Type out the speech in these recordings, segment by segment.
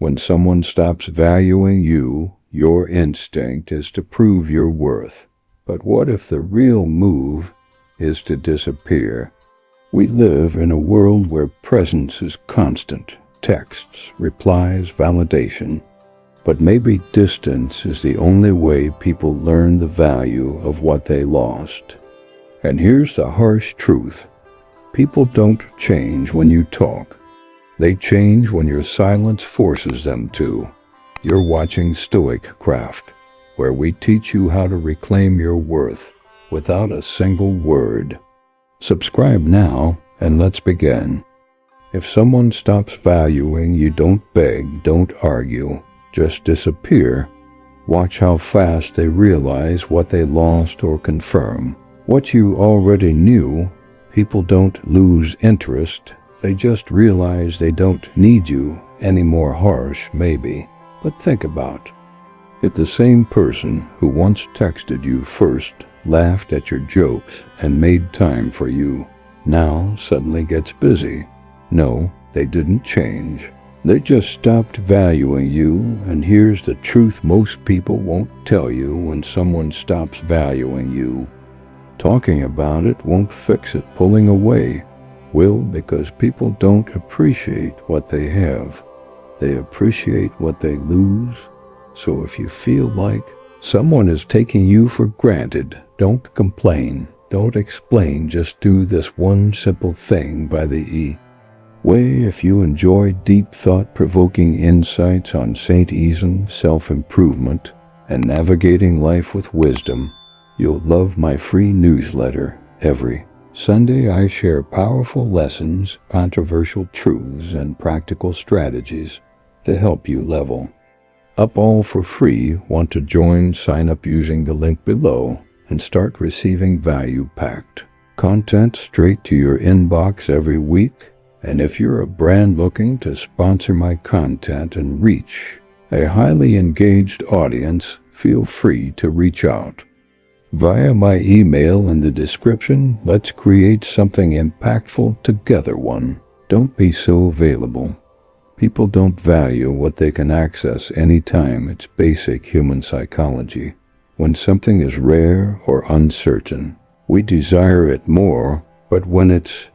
When someone stops valuing you, your instinct is to prove your worth. But what if the real move is to disappear? We live in a world where presence is constant. Texts, replies, validation. But maybe distance is the only way people learn the value of what they lost. And here's the harsh truth. People don't change when you talk. They change when your silence forces them to. You're watching StoicCraft, where we teach you how to reclaim your worth without a single word. Subscribe now and let's begin. If someone stops valuing you, don't beg, don't argue, just disappear. Watch how fast they realize what they lost or confirm what you already knew. People don't lose interest. They just realize they don't need you anymore. Harsh, maybe, but think about if the same person who once texted you first, laughed at your jokes, and made time for you, now suddenly gets busy. No, they didn't change. They just stopped valuing you, and here's the truth most people won't tell you when someone stops valuing you. Talking about it won't fix it. Pulling away will, because people don't appreciate what they have. They appreciate what they lose. So if you feel like someone is taking you for granted, don't complain, don't explain, just do this one simple thing by the way. If you enjoy deep thought-provoking insights on St. Eason, self-improvement, and navigating life with wisdom, you'll love my free newsletter. Every Sunday I share powerful lessons, controversial truths, and practical strategies to help you level up, all for free. Want to join? Sign up using the link below and start receiving value-packed content straight to your inbox every week. And if you're a brand looking to sponsor my content and reach a highly engaged audience, feel free to reach out via my email in the description. Let's create something impactful together. Don't be so available. People don't value what they can access anytime. It's basic human psychology. When something is rare or uncertain, we desire it more, but when it's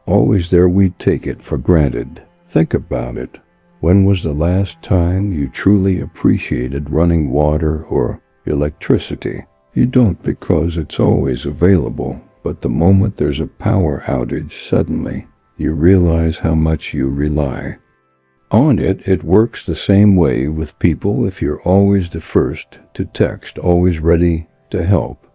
always there, we take it for granted. Think about it. When was the last time you truly appreciated running water or electricity? You don't, because it's always available, but the moment there's a power outage, suddenly you realize how much you rely on it. It works the same way with people. If you're always the first to text, always ready to help,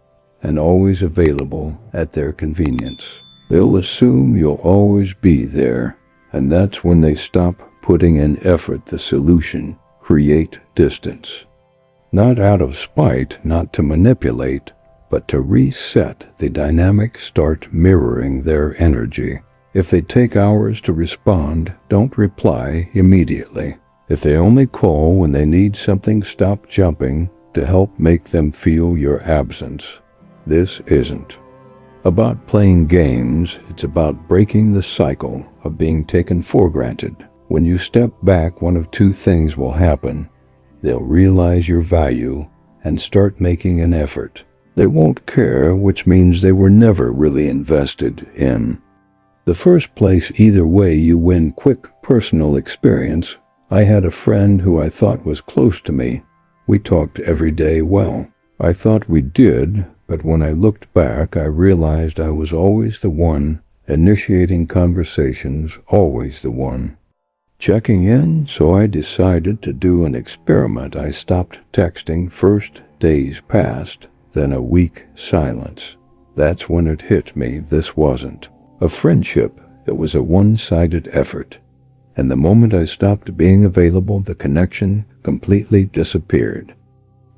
and always available at their convenience, they'll assume you'll always be there, and that's when they stop putting in effort. The solution: create distance. Not out of spite, not to manipulate, but to reset the dynamic. Start mirroring their energy. If they take hours to respond, don't reply immediately. If they only call when they need something, stop jumping to help make them feel your absence. This isn't about playing games. It's about breaking the cycle of being taken for granted. When you step back, one of two things will happen. They'll realize your value and start making an effort. They won't care, which means they were never really invested in the first place. Either way, you win. Quick personal experience. I had a friend who I thought was close to me. We talked every day. Well, I thought we did, but when I looked back, I realized I was always the one initiating conversations, always the one checking in. So I decided to do an experiment. I stopped texting. First, days passed, then a week silence. That's when it hit me. This wasn't a friendship. It was a one-sided effort. And the moment I stopped being available, the connection completely disappeared.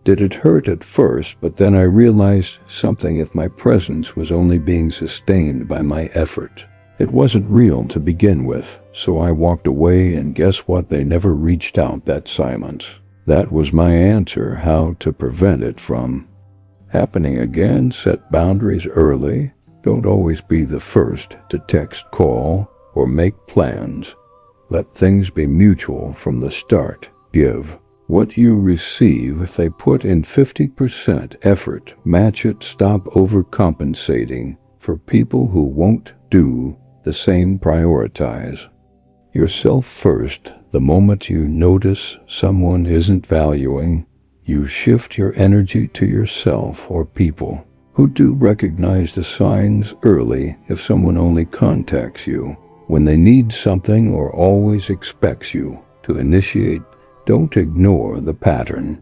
Did it hurt at first? But then I realized something. If my presence was only being sustained by my effort, it wasn't real to begin with. So I walked away, and guess what? They never reached out. That silence. That was my answer. How to prevent it from happening again? Set boundaries early. Don't always be the first to text, call, or make plans. Let things be mutual from the start. Give what you receive. If they put in 50% effort, match it. Stop overcompensating for people who won't do the same. Prioritize yourself first. The moment you notice someone isn't valuing you, shift your energy to yourself or people who do. Recognize the signs early. If someone only contacts you when they need something or always expects you to initiate, don't ignore the pattern.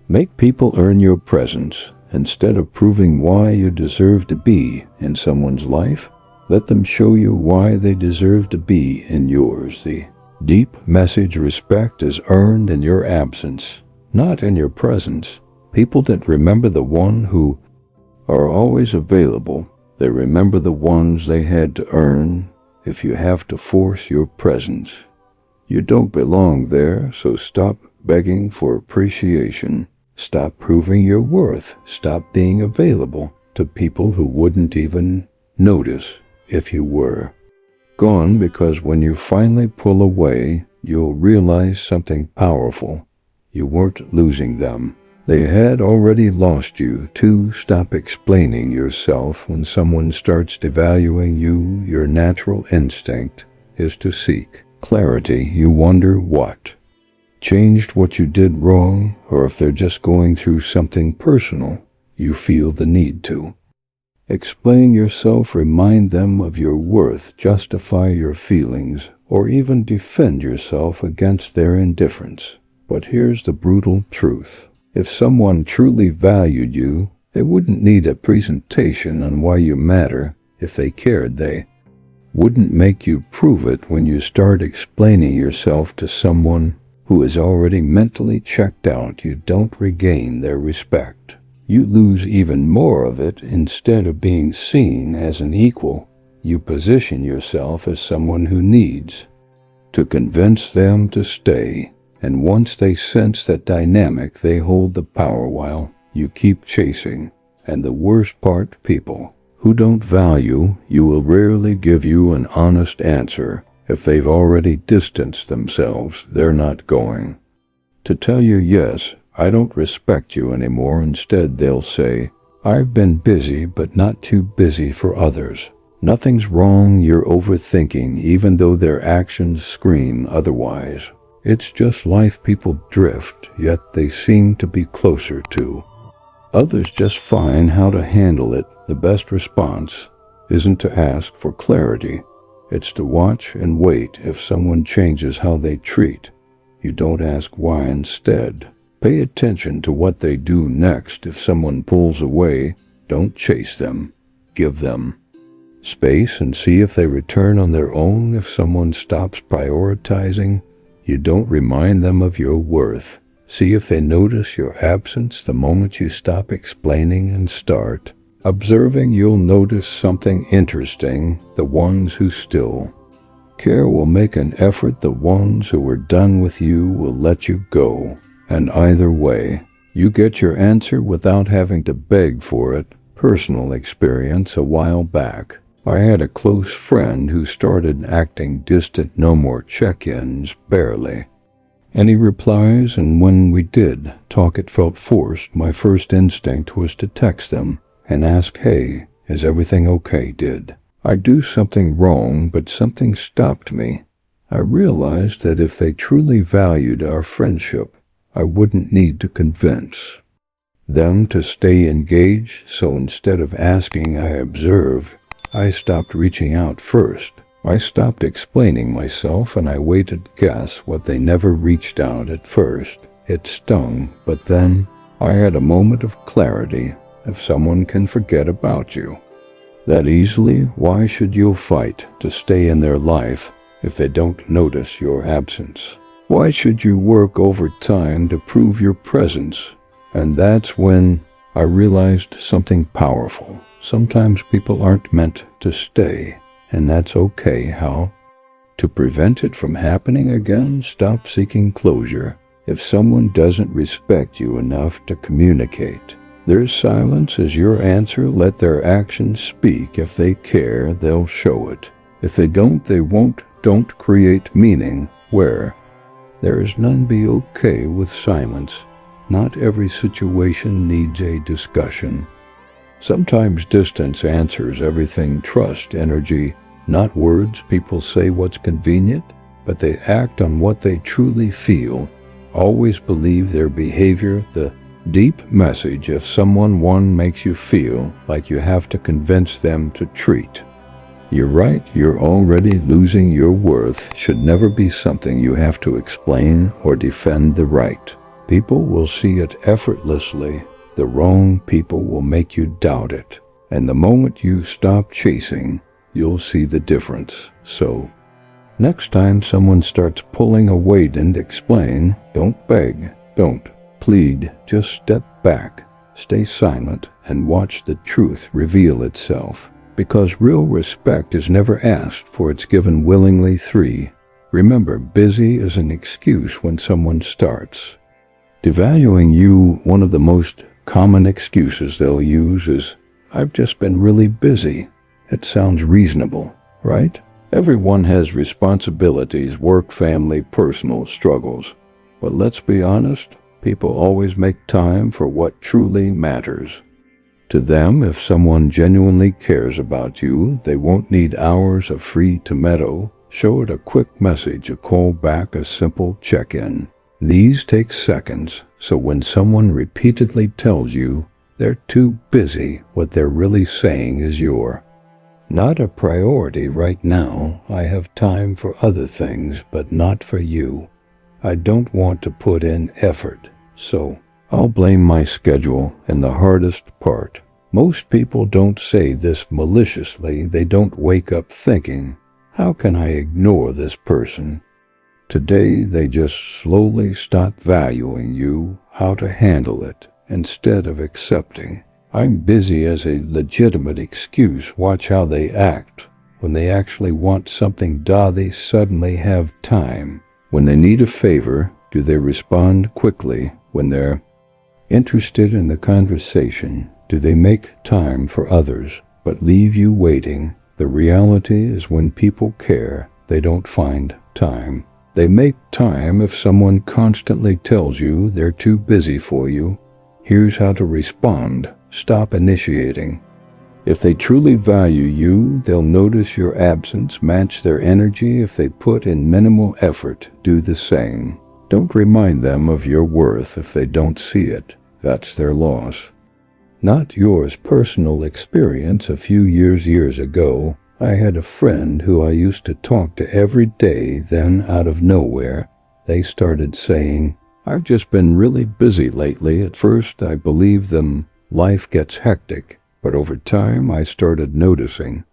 Make people earn your presence. Instead of proving why you deserve to be in someone's life, let them show you why they deserve to be in yours. The deep message: respect is earned in your absence, not in your presence. People that remember the one who are always available. They remember the ones they had to earn. If you have to force your presence, you don't belong there. So stop begging for appreciation. Stop proving your worth. Stop being available to people who wouldn't even notice if you were gone, because when you finally pull away, you'll realize something powerful. You weren't losing them. They had already lost you. 2. Stop explaining yourself. When someone starts devaluing you, your natural instinct is to seek clarity. You wonder what changed, what you did wrong, or if they're just going through something personal. You feel the need to explain yourself, remind them of your worth, justify your feelings, or even defend yourself against their indifference. But here's the brutal truth. If someone truly valued you, they wouldn't need a presentation on why you matter. If they cared, they wouldn't make you prove it. When you start explaining yourself to someone who is already mentally checked out, you don't regain their respect. You lose even more of it. Instead of being seen as an equal, you position yourself as someone who needs to convince them to stay. And once they sense that dynamic, they hold the power while you keep chasing. And the worst part, people who don't value you will rarely give you an honest answer. If they've already distanced themselves, they're not going to tell you, yes, I don't respect you anymore. Instead, they'll say, I've been busy, but not too busy for others. Nothing's wrong, you're overthinking, even though their actions scream otherwise. It's just life. People drift, yet they seem to be closer to others. Just find how to handle it. The best response isn't to ask for clarity. It's to watch and wait. If someone changes how they treat, you don't ask why. Instead, pay attention to what they do next. If someone pulls away, don't chase them. Give them space and see if they return on their own. If someone stops prioritizing, you don't remind them of your worth. See if they notice your absence. The moment you stop explaining and start observing, you'll notice something interesting. The ones who still care will make an effort. The ones who are done with you will let you go. And either way, you get your answer without having to beg for it. Personal experience: a while back, I had a close friend who started acting distant. No more check-ins, barely any replies, and when we did talk, it felt forced. My first instinct was to text them and ask, hey, is everything okay? Did I do something wrong? But something stopped me. I realized that if they truly valued our friendship, I wouldn't need to convince them to stay engaged. So instead of asking, I observed. I stopped reaching out first. I stopped explaining myself, and I waited. Guess what? They never reached out at first. It stung, but then I had a moment of clarity. If someone can forget about you that easily, why should you fight to stay in their life if they don't notice your absence? Why should you work overtime to prove your presence? And that's when I realized something powerful. Sometimes people aren't meant to stay, and that's okay. How to prevent it from happening again? Stop seeking closure. If someone doesn't respect you enough to communicate, their silence is your answer. Let their actions speak. If they care, they'll show it. If they don't, they won't. Don't create meaning where there is none. Be okay with silence. Not every situation needs a discussion. Sometimes distance answers everything. Trust energy, not words. People say what's convenient, but they act on what they truly feel. Always believe their behavior. The deep message: if someone makes you feel like you have to convince them to treat you're right, you're already losing. Your worth should never be something you have to explain or defend. The right people will see it effortlessly. The wrong people will make you doubt it. And the moment you stop chasing, you'll see the difference. So, next time someone starts pulling a weight and explain, don't beg, don't plead, just step back, stay silent, and watch the truth reveal itself. Because real respect is never asked for, it's given willingly. 3. Remember, busy is an excuse when someone starts devaluing you. One of the most common excuses they'll use is, I've just been really busy. It sounds reasonable, right? Everyone has responsibilities, work, family, personal struggles. But let's be honest, people always make time for what truly matters. To them, if someone genuinely cares about you, they won't need hours of free tomato. Show it a quick message, a call back, a simple check-in. These take seconds, so when someone repeatedly tells you they're too busy, what they're really saying is you're not a priority right now. I have time for other things, but not for you. I don't want to put in effort, so I'll blame my schedule. And the hardest part, most people don't say this maliciously. They don't wake up thinking, how can I ignore this person? Today, they just slowly stop valuing you, how to handle it, instead of accepting I'm busy as a legitimate excuse. Watch how they act. When they actually want something, they suddenly have time. When they need a favor, do they respond quickly? When they're interested in the conversation, do they make time for others, but leave you waiting? The reality is, when people care, they don't find time. They make time if someone constantly tells you they're too busy for you. Here's how to respond. Stop initiating. If they truly value you, they'll notice your absence, match their energy. If they put in minimal effort, do the same. Don't remind them of your worth if they don't see it. That's their loss, not yours. Personal experience. A few years ago, I had a friend who I used to talk to every day. Then, out of nowhere, they started saying, I've just been really busy lately. At first, I believed them. Life gets hectic. But over time, I started noticing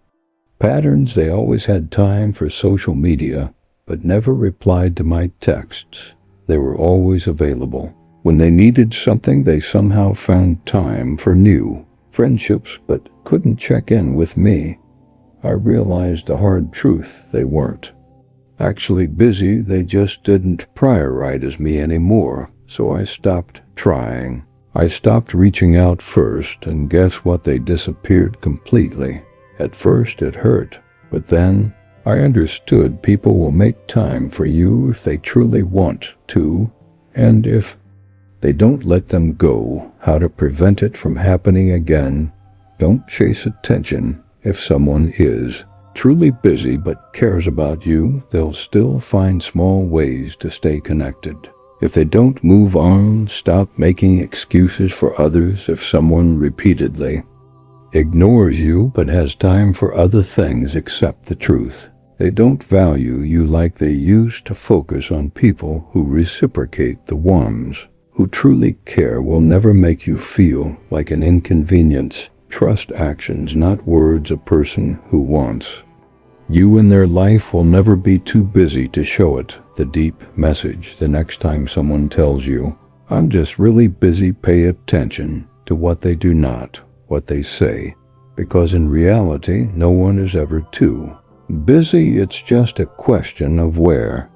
patterns. They always had time for social media, but never replied to my texts. They were always available. When they needed something, they somehow found time for new friendships, but couldn't check in with me. I realized the hard truth: they weren't actually busy, they just didn't prioritize me anymore. So I stopped trying. I stopped reaching out first, and guess what? They disappeared completely. At first it hurt, but then I understood people will make time for you if they truly want to, and if they don't, let them go. How to prevent it from happening again? Don't chase attention. If someone is truly busy but cares about you, they'll still find small ways to stay connected. If they don't, move on. Stop making excuses for others. If someone repeatedly ignores you but has time for other things, accept the truth. They don't value you like they used to. Focus on people who reciprocate. The ones who truly care will never make you feel like an inconvenience. Trust actions, not words. A person who wants you in their life will never be too busy to show it. The deep message: the next time someone tells you, I'm just really busy, pay attention to what they do, not what they say. Because in reality, no one is ever too busy. It's just a question of where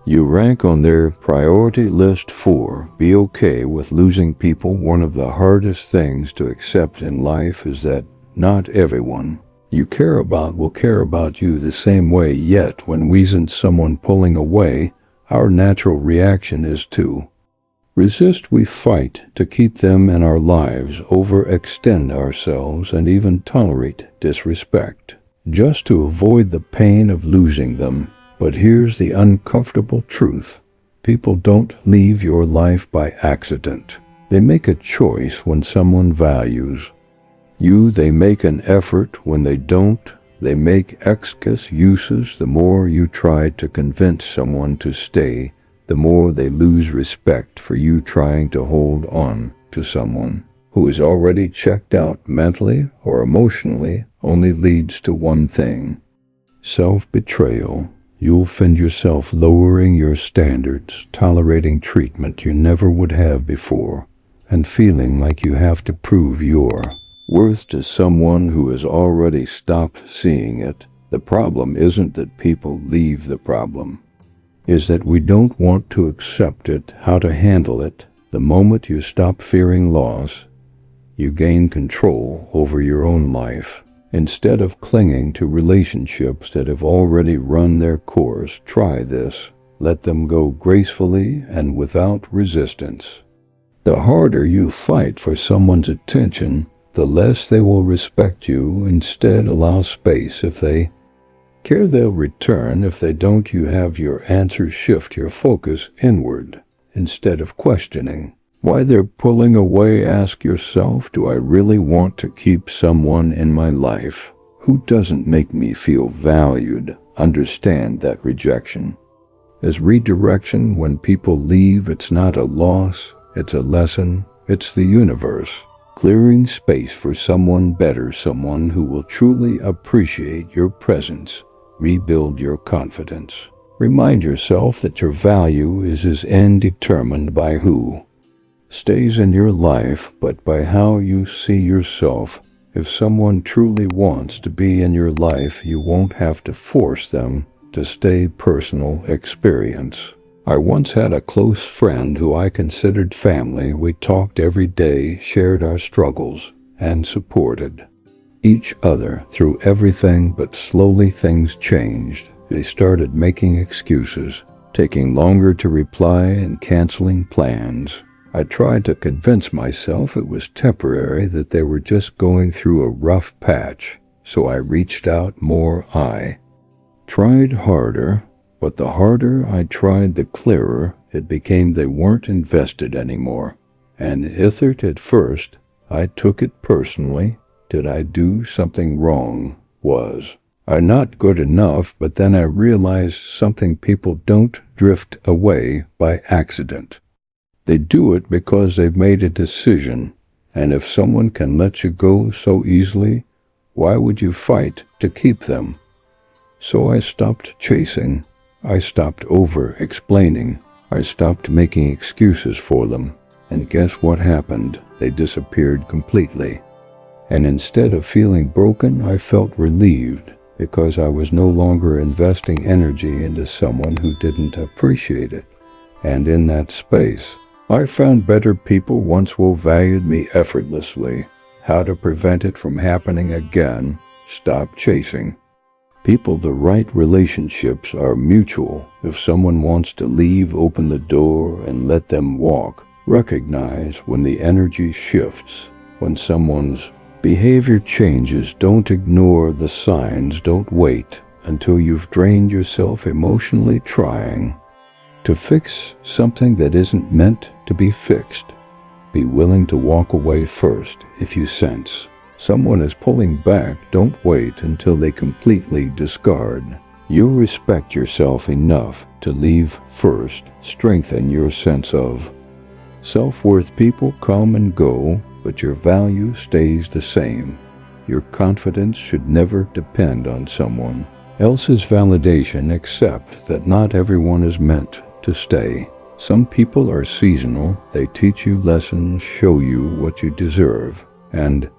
you rank on their priority list. 4. Be okay with losing people. One of the hardest things to accept in life is that not everyone you care about will care about you the same way, yet when we sense someone pulling away, our natural reaction is to resist. We fight to keep them in our lives, overextend ourselves, and even tolerate disrespect, just to avoid the pain of losing them. But here's the uncomfortable truth. People don't leave your life by accident. They make a choice when someone values you. They make an effort when they don't. They make excuses. The more you try to convince someone to stay, the more they lose respect for you. Trying to hold on to someone who is already checked out mentally or emotionally only leads to one thing: self-betrayal. You'll find yourself lowering your standards, tolerating treatment you never would have before, and feeling like you have to prove your worth to someone who has already stopped seeing it. The problem isn't that people leave. The problem is that we don't want to accept it, how to handle it. The moment you stop fearing loss, you gain control over your own life. Instead of clinging to relationships that have already run their course, try this. Let them go gracefully and without resistance. The harder you fight for someone's attention, the less they will respect you. Instead, allow space. If they care, they'll return. If they don't, you have your answer. Shift your focus inward instead of questioning why they're pulling away. Ask yourself, do I really want to keep someone in my life who doesn't make me feel valued? Understand that rejection is redirection. When people leave, it's not a loss, it's a lesson. It's the universe clearing space for someone better, someone who will truly appreciate your presence. Rebuild your confidence. Remind yourself that your value is indetermined by who stays in your life, but by how you see yourself. If someone truly wants to be in your life, you won't have to force them to stay. Personal experience. I once had a close friend who I considered family. We talked every day, shared our struggles, and supported each other through everything. But slowly things changed. They started making excuses, taking longer to reply, and canceling plans. I tried to convince myself it was temporary, that they were just going through a rough patch. So I reached out more. I tried harder, but the harder I tried, the clearer it became they weren't invested anymore. And at first, I took it personally. Did I do something wrong? Was I not good enough? But then I realized something: people don't drift away by accident. They do it because they've made a decision. And if someone can let you go so easily, why would you fight to keep them? So I stopped chasing. I stopped over-explaining. I stopped making excuses for them. And guess what happened? They disappeared completely. And instead of feeling broken, I felt relieved, because I was no longer investing energy into someone who didn't appreciate it. And in that space, I found better people. Once who valued me effortlessly. How to prevent it from happening again? Stop chasing people. The right relationships are mutual. If someone wants to leave, open the door and let them walk. Recognize when the energy shifts, when someone's behavior changes. Don't ignore the signs. Don't wait until you've drained yourself emotionally trying to fix something that isn't meant to be fixed. Be willing to walk away first. If you sense someone is pulling back, don't wait until they completely discard. You'll respect yourself enough to leave first. Strengthen your sense of self-worth. People come and go, but your value stays the same. Your confidence should never depend on someone else's validation. Accept that not everyone is meant to stay. Some people are seasonal. They teach you lessons, show you what you deserve, and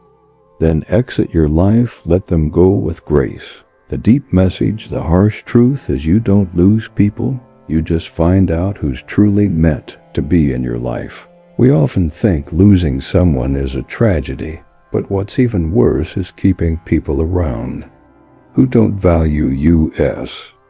then exit your life. Let them go with grace. The deep message, the harsh truth, is you don't lose people. You just find out who's truly meant to be in your life. We often think losing someone is a tragedy, But what's even worse is keeping people around who don't value you.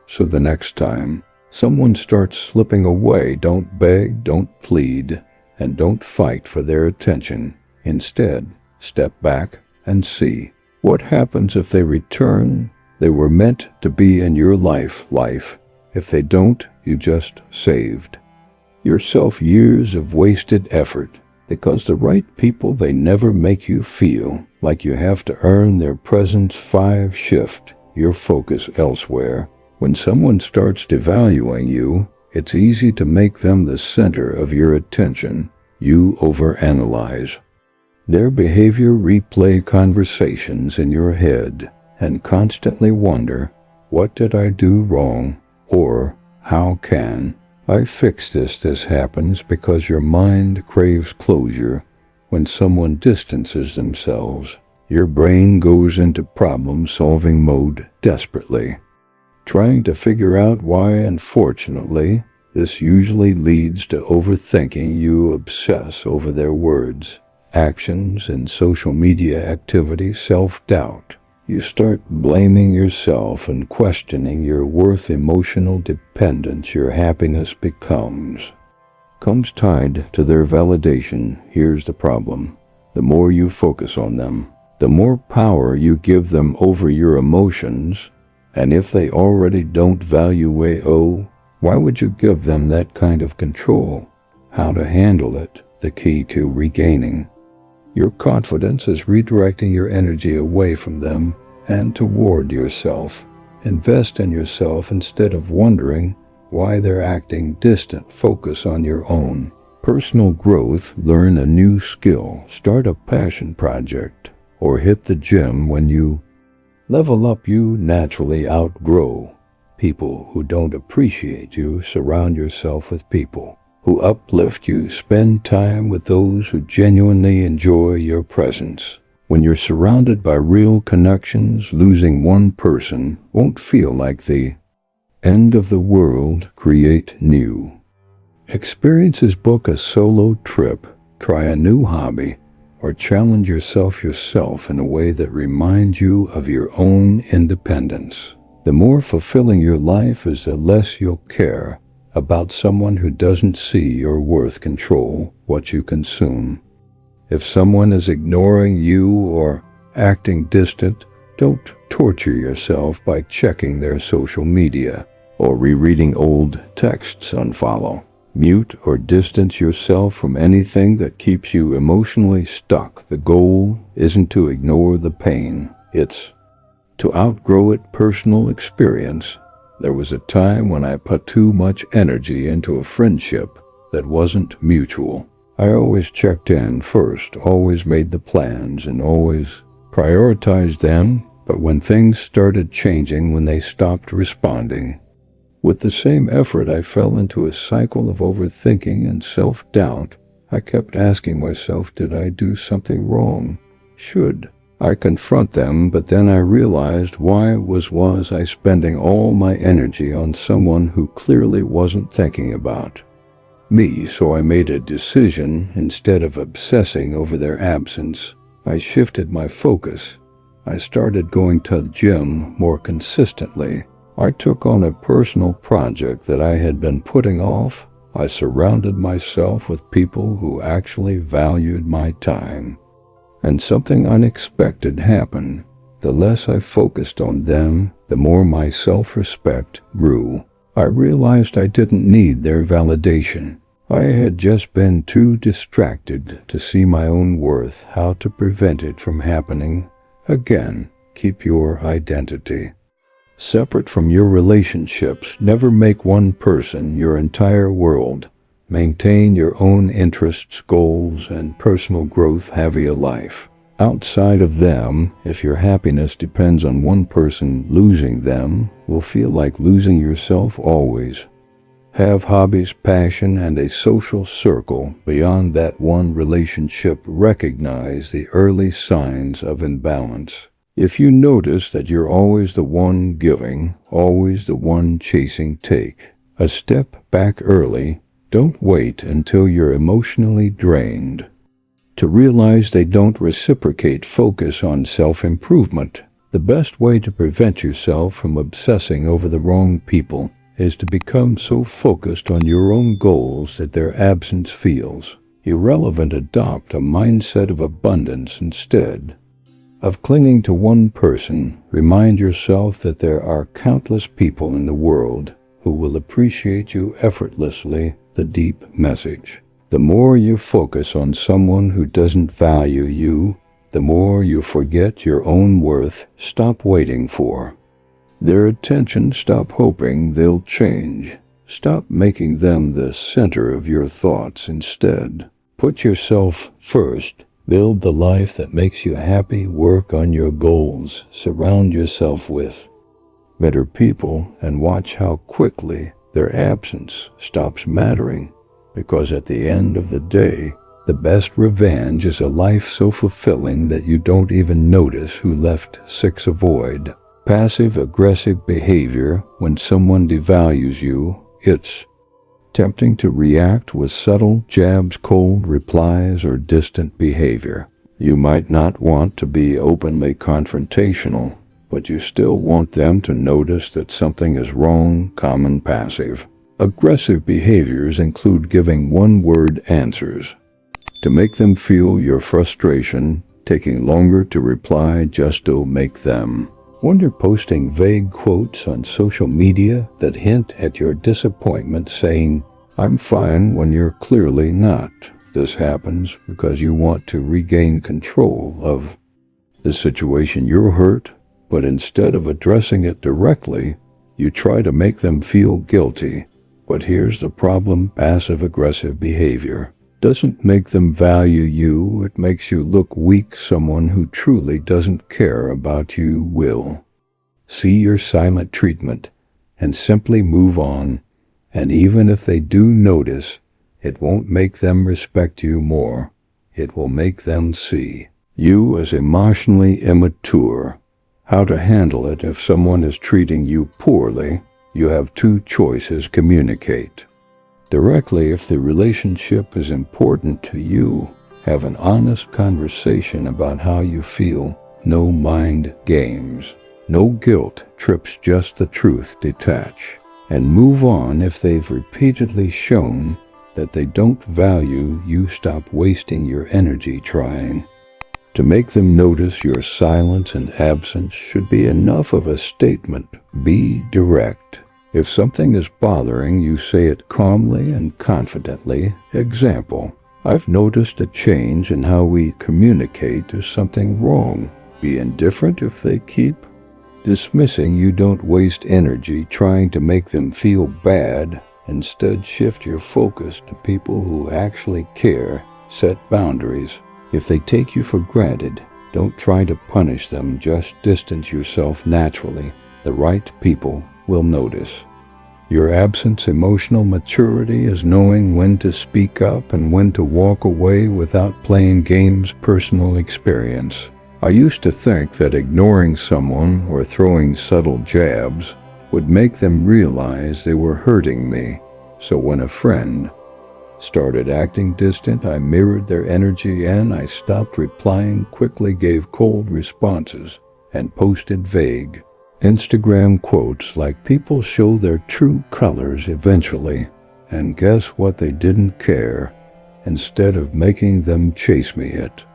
So the next time someone starts slipping away, don't beg, don't plead, and don't fight for their attention. Instead, step back and see what happens if they return. They were meant to be in your life. If they don't, you just saved yourself years of wasted effort, because the right people, they never make you feel like you have to earn their presence. 5. Shift your focus elsewhere. When someone starts devaluing you, it's easy to make them the center of your attention. You overanalyze their behavior, replay conversations in your head, and constantly wonder, what did I do wrong? Or, how can I fix this? This happens because your mind craves closure. When someone distances themselves, your brain goes into problem-solving mode desperately, trying to figure out why. Unfortunately, this usually leads to overthinking. You obsess over their words, actions, and social media activity. Self-doubt. You start blaming yourself and questioning your worth. Emotional dependence. Your happiness becomes tied to their validation. Here's the problem. The more you focus on them, the more power you give them over your emotions. And if they already don't value you, why would you give them that kind of control? How to handle it. The key to regaining your confidence is redirecting your energy away from them and toward yourself. Invest in yourself instead of wondering why they're acting distant. Focus on your own personal growth. Learn a new skill, start a passion project, or hit the gym. When you level up, you naturally outgrow people who don't appreciate you. Surround yourself with people who uplift you. Spend time with those who genuinely enjoy your presence. When you're surrounded by real connections, losing one person won't feel like the end of the world. Create new experiences. Book a solo trip, try a new hobby, or challenge yourself in a way that reminds you of your own independence. The more fulfilling your life is, the less you'll care about someone who doesn't see your worth. Control what you consume. If someone is ignoring you or acting distant, don't torture yourself by checking their social media or rereading old texts. Unfollow, mute, or distance yourself from anything that keeps you emotionally stuck. The goal isn't to ignore the pain, it's to outgrow it. Personal experience. There was a time when I put too much energy into a friendship that wasn't mutual. I always checked in first, always made the plans, and always prioritized them. But when things started changing, when they stopped responding with the same effort, I fell into a cycle of overthinking and self-doubt. I kept asking myself, did I do something wrong? Should I confront them? But then I realized, why was I spending all my energy on someone who clearly wasn't thinking about me? So I made a decision. Instead of obsessing over their absence, I shifted my focus. I started going to the gym more consistently. I took on a personal project that I had been putting off. I surrounded myself with people who actually valued my time. And something unexpected happened. The less I focused on them, the more my self-respect grew. I realized I didn't need their validation. I had just been too distracted to see my own worth. How to prevent it from happening again. Keep your identity separate from your relationships. Never make one person your entire world. Maintain your own interests, goals, and personal growth. Have a life outside of them. If your happiness depends on one person, losing them will feel like losing yourself. Always have hobbies, passion, and a social circle beyond that one relationship. Recognize the early signs of imbalance. If you notice that you're always the one giving, always the one chasing, take a step back early. Don't wait until you're emotionally drained To realize they don't reciprocate, focus on self-improvement. The best way to prevent yourself from obsessing over the wrong people is to become so focused on your own goals that their absence feels irrelevant. Adopt a mindset of abundance instead of clinging to one person. Remind yourself that there are countless people in the world who will appreciate you effortlessly. The deep message. The more you focus on someone who doesn't value you, the more you forget your own worth. Stop waiting for their attention. Stop hoping they'll change. Stop making them the center of your thoughts. Instead, put yourself first. Build the life that makes you happy. Work on your goals. Surround yourself with better people and watch how quickly their absence stops mattering. Because at the end of the day, the best revenge is a life so fulfilling that you don't even notice who left. 6. Avoid passive-aggressive behavior. When someone devalues you, it's tempting to react with subtle jabs, cold replies, or distant behavior. You might not want to be openly confrontational, but you still want them to notice that something is wrong. Common passive-aggressive behaviors include giving one-word answers to make them feel your frustration, taking longer to reply just to make them wonder, posting vague quotes on social media that hint at your disappointment, saying, "I'm fine," when you're clearly not. This happens because you want to regain control of the situation. You're hurt, but instead of addressing it directly, you try to make them feel guilty. But here's the problem: passive-aggressive behavior doesn't make them value you, it makes you look weak. Someone who truly doesn't care about you will see your silent treatment and simply move on. And even if they do notice, it won't make them respect you more. It will make them see you as emotionally immature. How to handle it: if someone is treating you poorly, you have two choices. Communicate directly if the relationship is important to you. Have an honest conversation about how you feel. No mind games. No guilt trips, just the truth. Detach and move on. If they've repeatedly shown that they don't value you, stop wasting your energy trying to make them notice. Your silence and absence should be enough of a statement. Be direct. If something is bothering you, say it calmly and confidently. Example: "I've noticed a change in how we communicate. Is something wrong?" Be indifferent if they keep dismissing you. Don't waste energy trying to make them feel bad. Instead, shift your focus to people who actually care. Set boundaries. If they take you for granted, don't try to punish them. Just distance yourself naturally. The right people will notice your absence. Emotional maturity is knowing when to speak up and when to walk away without playing games. Personal experience: I used to think that ignoring someone or throwing subtle jabs would make them realize they were hurting me. So when a friend started acting distant, I mirrored their energy and I stopped replying quickly, gave cold responses, and posted vague Instagram quotes like "People show their true colors eventually." And guess what? They didn't care. Instead of making them chase me, it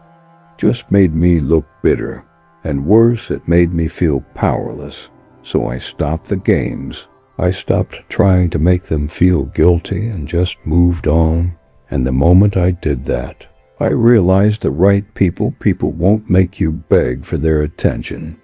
just made me look bitter. And worse, it made me feel powerless. So I stopped the games. I stopped trying to make them feel guilty and just moved on. And the moment I did that, I realized the right people won't make you beg for their attention.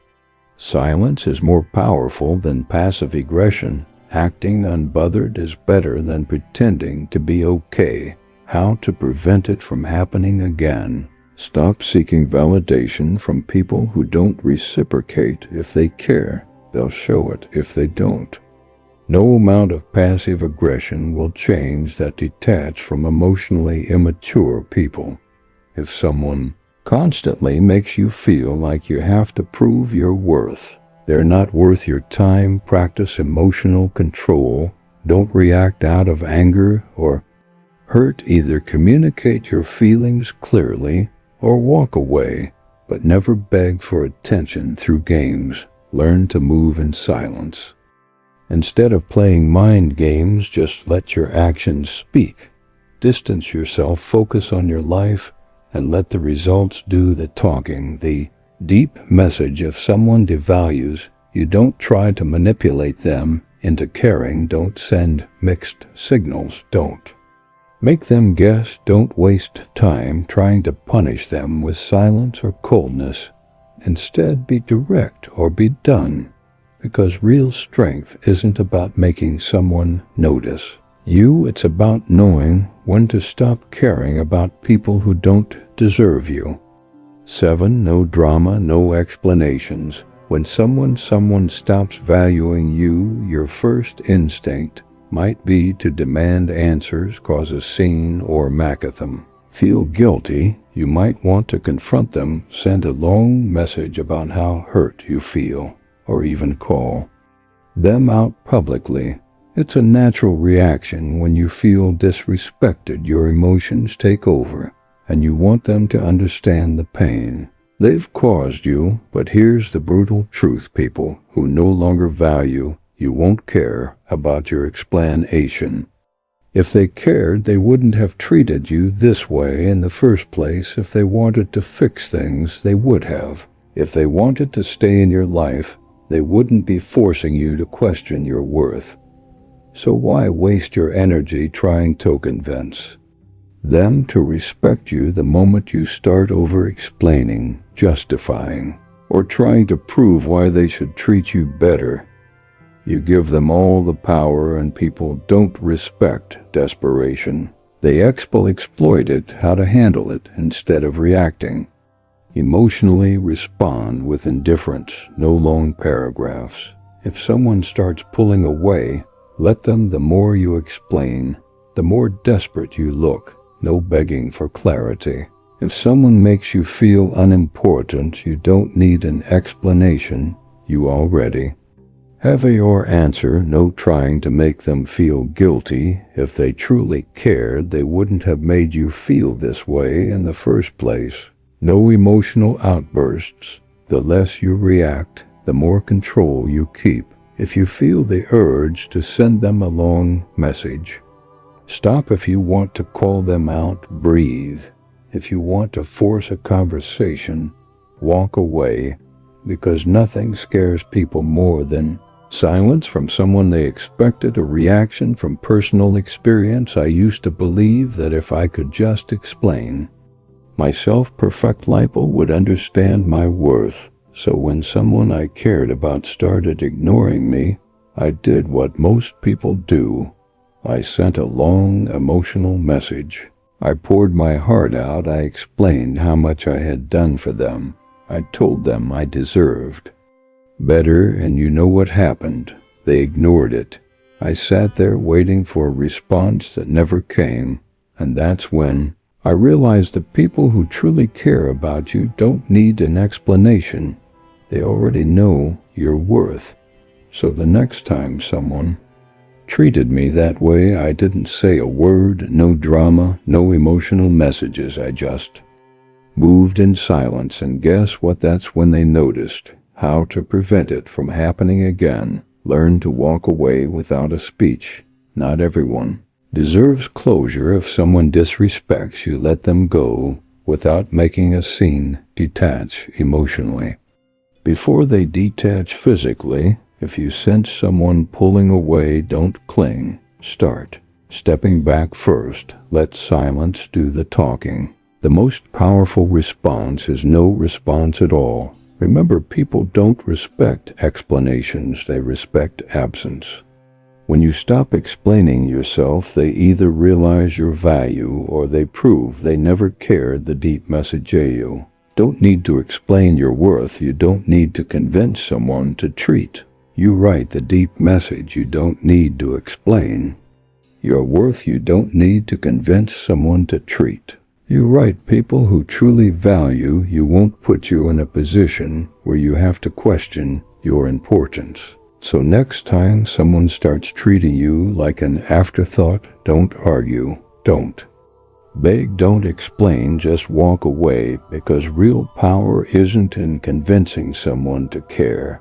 Silence is more powerful than passive aggression. Acting unbothered is better than pretending to be okay. How to prevent it from happening again? Stop seeking validation from people who don't reciprocate. If they care, they'll show it. If they don't, no amount of passive aggression will change that. Detach from emotionally immature people. If someone constantly makes you feel like you have to prove your worth, they're not worth your time. Practice emotional control. Don't react out of anger or Hurt, either communicate your feelings clearly or walk away, but never beg for attention through games. Learn to move in silence. Instead of playing mind games, just let your actions speak. Distance yourself, focus on your life, and let the results do the talking. The deep message: if someone devalues, you don't try to manipulate them into caring. Don't send mixed signals. Don't make them guess. Don't waste time trying to punish them with silence or coldness. Instead, be direct or be done, because real strength isn't about making someone notice you. It's about knowing when to stop caring about people who don't deserve you. 7. No drama, no explanations. When someone stops valuing you, your first instinct might be to demand answers, cause a scene, or mac at them. Feel guilty. You might want to confront them, send a long message about how hurt you feel, or even call them out publicly. It's a natural reaction when you feel disrespected. Your emotions take over, and you want them to understand the pain they've caused you. But here's the brutal truth: people who no longer value you won't care about your explanation. If they cared, they wouldn't have treated you this way in the first place. If they wanted to fix things, they would have. If they wanted to stay in your life, they wouldn't be forcing you to question your worth. So why waste your energy trying to convince them to respect you the moment you start over-explaining, justifying, or trying to prove why they should treat you better? You give them all the power, and people don't respect desperation. They exploit it, how to handle it, instead of reacting. Emotionally respond with indifference, no long paragraphs. If someone starts pulling away, let them. The more you explain, the more desperate you look. No begging for clarity. If someone makes you feel unimportant, you don't need an explanation. You already have your answer. No trying to make them feel guilty. If they truly cared, they wouldn't have made you feel this way in the first place. No emotional outbursts. The less you react, the more control you keep. If you feel the urge to send them a long message, stop. If you want to call them out, breathe. If you want to force a conversation, walk away, because nothing scares people more than silence from someone they expected a reaction from personal experience. I used to believe that if I could just explain myself, perfect people would understand my worth. So when someone I cared about started ignoring me, I did what most people do. I sent a long, emotional message. I poured my heart out. I explained how much I had done for them. I told them I deserved better, and you know what happened? They ignored it. I sat there waiting for a response that never came, and that's when I realized that people who truly care about you don't need an explanation. They already know your worth. So the next time someone treated me that way, I didn't say a word. No drama, no emotional messages. I just moved in silence, and guess what? That's when they noticed. How to prevent it from happening again. Learn to walk away without a speech. Not everyone deserves closure. If someone disrespects you, let them go without making a scene. Detach emotionally before they detach physically. If you sense someone pulling away, don't cling. Start stepping back first. Let silence do the talking. The most powerful response is no response at all. Remember, people don't respect explanations, they respect absence. When you stop explaining yourself, they either realize your value or they prove they never cared the deep message you. Don't need to explain your worth. You don't need to convince someone to treat you right. The deep message you don't need to explain your worth. You don't need to convince someone to treat you right. People who truly value you won't put you in a position where you have to question your importance. So next time someone starts treating you like an afterthought, don't argue. don't. Beg, don't explain, just walk away, because real power isn't in convincing someone to care.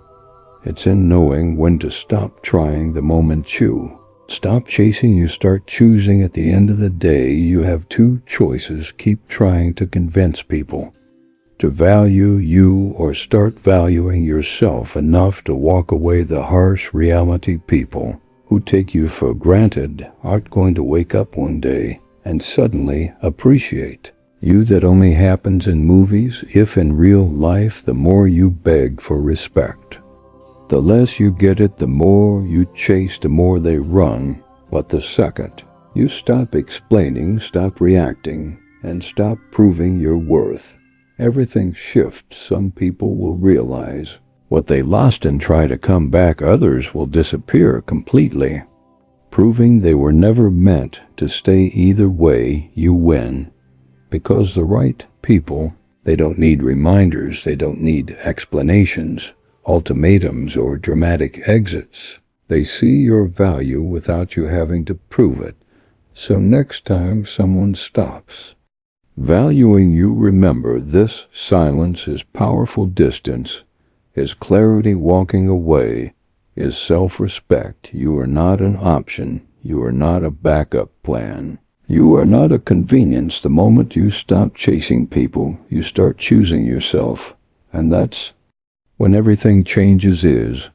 It's in knowing when to stop trying the moment you stop chasing, you start choosing. At the end of the day, you have two choices. Keep trying to convince people to value you, or start valuing yourself enough to walk away. The harsh reality: people who take you for granted aren't going to wake up one day and suddenly appreciate you. That only happens in movies. If in real life, the more you beg for respect, the less you get it. The more you chase, the more they run. But the second you stop explaining, stop reacting, and stop proving your worth, everything shifts. Some people will realize what they lost and try to come back. Others will disappear completely, proving they were never meant to stay. Either way, you win. Because the right people, they don't need reminders, they don't need explanations, ultimatums, or dramatic exits. They see your value without you having to prove it. So next time someone stops valuing you, remember this: silence is powerful distance, is clarity. Walking away is self-respect. You are not an option. You are not a backup plan. You are not a convenience. The moment you stop chasing people, you start choosing yourself. And that's when everything changes.